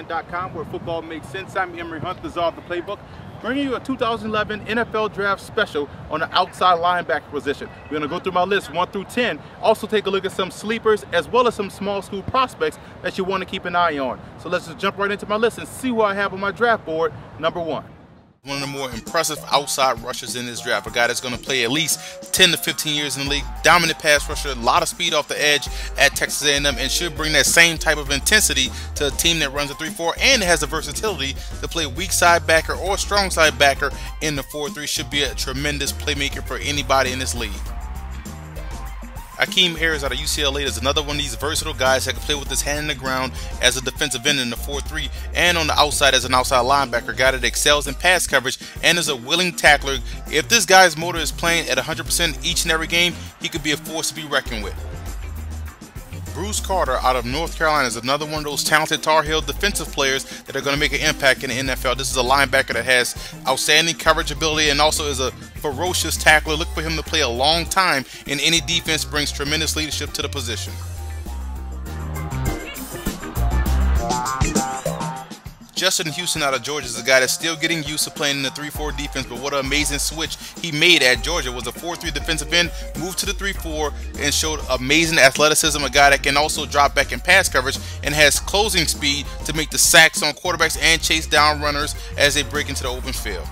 Gameplan.com, where football makes sense. I'm Emory Hunt, the czar of the playbook, bringing you a 2011 NFL Draft special on the outside linebacker position. We're going to go through my list 1 through 10, also take a look at some sleepers as well as some small school prospects that you want to keep an eye on. So let's just jump right into my list and see what I have on my draft board. Number 1. One of the more impressive outside rushers in this draft, a guy that's going to play at least 10 to 15 years in the league, dominant pass rusher, a lot of speed off the edge at Texas A&M, and should bring that same type of intensity to a team that runs a 3-4 and has the versatility to play weak side backer or strong side backer in the 4-3. Should be a tremendous playmaker for anybody in this league. Akeem Ayers out of UCLA is another one of these versatile guys that can play with his hand in the ground as a defensive end in the 4-3 and on the outside as an outside linebacker, a guy that excels in pass coverage and is a willing tackler. If this guy's motor is playing at 100% each and every game, he could be a force to be reckoned with. Bruce Carter out of North Carolina is another one of those talented Tar Heel defensive players that are going to make an impact in the NFL. This is a linebacker that has outstanding coverage ability and also is a ferocious tackler. Look for him to play a long time in any defense, brings tremendous leadership to the position. Justin Houston out of Georgia is a guy that's still getting used to playing in the 3-4 defense, but what an amazing switch he made at Georgia. Was a 4-3 defensive end, moved to the 3-4, and showed amazing athleticism, a guy that can also drop back in pass coverage and has closing speed to make the sacks on quarterbacks and chase down runners as they break into the open field.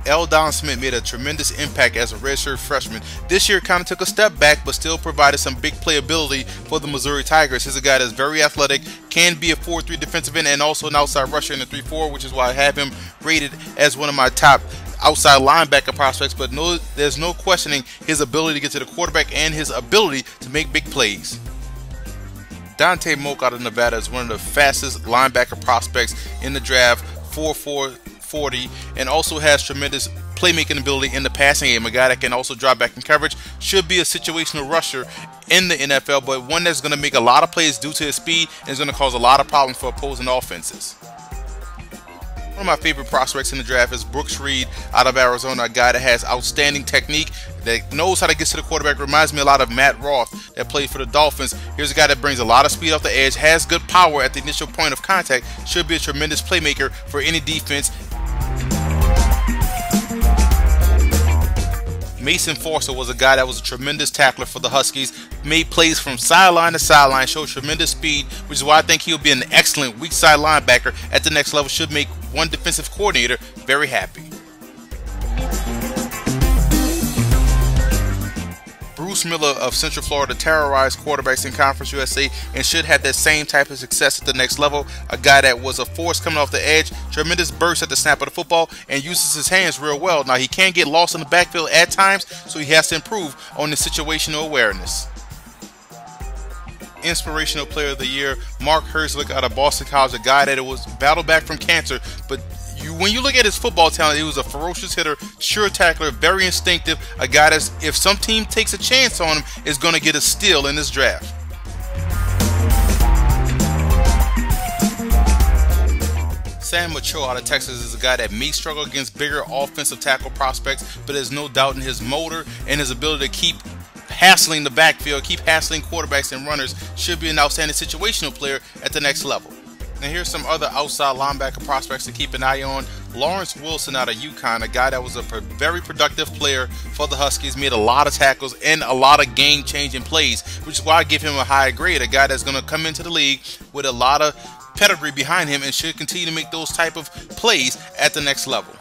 Aldon Smith made a tremendous impact as a redshirt freshman. This year kind of took a step back, but still provided some big playability for the Missouri Tigers. He's a guy that's very athletic, can be a 4-3 defensive end and also an outside rusher in the 3-4, which is why I have him rated as one of my top outside linebacker prospects. But there's no questioning his ability to get to the quarterback and his ability to make big plays. Dante Moak out of Nevada is one of the fastest linebacker prospects in the draft, 4.4 40, and also has tremendous playmaking ability in the passing game. A guy that can also drop back in coverage, should be a situational rusher in the NFL, but one that's going to make a lot of plays due to his speed and is going to cause a lot of problems for opposing offenses. One of my favorite prospects in the draft is Brooks Reed out of Arizona, a guy that has outstanding technique, that knows how to get to the quarterback. Reminds me a lot of Matt Roth that played for the Dolphins. Here's a guy that brings a lot of speed off the edge, has good power at the initial point of contact, should be a tremendous playmaker for any defense. Mason Forster was a guy that was a tremendous tackler for the Huskies, made plays from sideline to sideline, showed tremendous speed, which is why I think he'll be an excellent weak side linebacker at the next level. Should make one defensive coordinator very happy. Bruce Miller of Central Florida terrorized quarterbacks in Conference USA and should have that same type of success at the next level. A guy that was a force coming off the edge, tremendous burst at the snap of the football, and uses his hands real well. Now, he can get lost in the backfield at times, so he has to improve on his situational awareness. Inspirational Player of the Year, Mark Herzlich out of Boston College, a guy that was battled back from cancer, but when you look at his football talent, he was a ferocious hitter, sure tackler, very instinctive, a guy that, if some team takes a chance on him, is going to get a steal in this draft. Sam Macho out of Texas is a guy that may struggle against bigger offensive tackle prospects, but there's no doubt in his motor and his ability to keep hassling the backfield, keep hassling quarterbacks and runners. Should be an outstanding situational player at the next level. Now here's some other outside linebacker prospects to keep an eye on. Lawrence Wilson out of UConn, a guy that was a very productive player for the Huskies, made a lot of tackles and a lot of game-changing plays, which is why I give him a high grade. A guy that's going to come into the league with a lot of pedigree behind him and should continue to make those type of plays at the next level.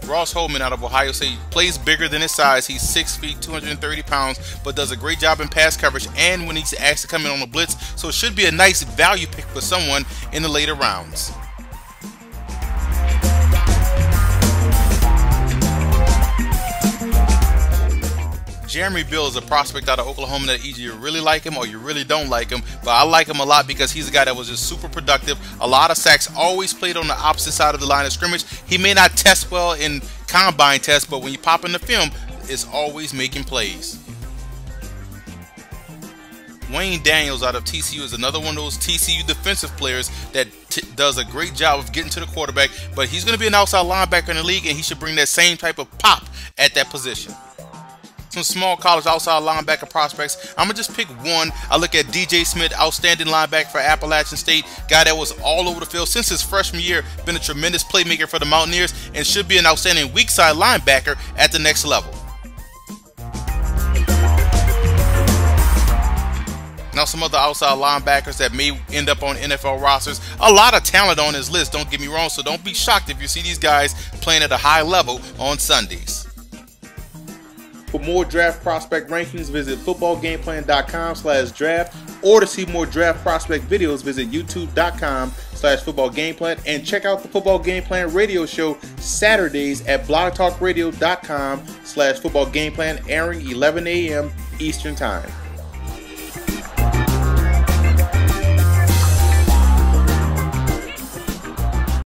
Ross Holman out of Ohio State plays bigger than his size. He's 6 feet, 230 pounds, but does a great job in pass coverage and when he's asked to come in on the blitz, so it should be a nice value pick for someone in the later rounds. Jeremy Bill is a prospect out of Oklahoma that either you really like him or you really don't like him, but I like him a lot because he's a guy that was just super productive, a lot of sacks, always played on the opposite side of the line of scrimmage. He may not test well in combine tests, but when you pop in the film, it's always making plays. Wayne Daniels out of TCU is another one of those TCU defensive players that does a great job of getting to the quarterback, but he's going to be an outside linebacker in the league, and he should bring that same type of pop at that position. Some small college outside linebacker prospects. I'm going to just pick one. I look at DJ Smith, outstanding linebacker for Appalachian State. Guy that was all over the field since his freshman year. Been a tremendous playmaker for the Mountaineers and should be an outstanding weak side linebacker at the next level. Now some other outside linebackers that may end up on NFL rosters. A lot of talent on this list, don't get me wrong, so don't be shocked if you see these guys playing at a high level on Sundays. For more draft prospect rankings, visit footballgameplan.com/draft, or to see more draft prospect videos, visit youtube.com/footballgameplan, and check out the Football Game Plan radio show Saturdays at blogtalkradio.com/footballgameplan, airing 11 a.m. Eastern Time.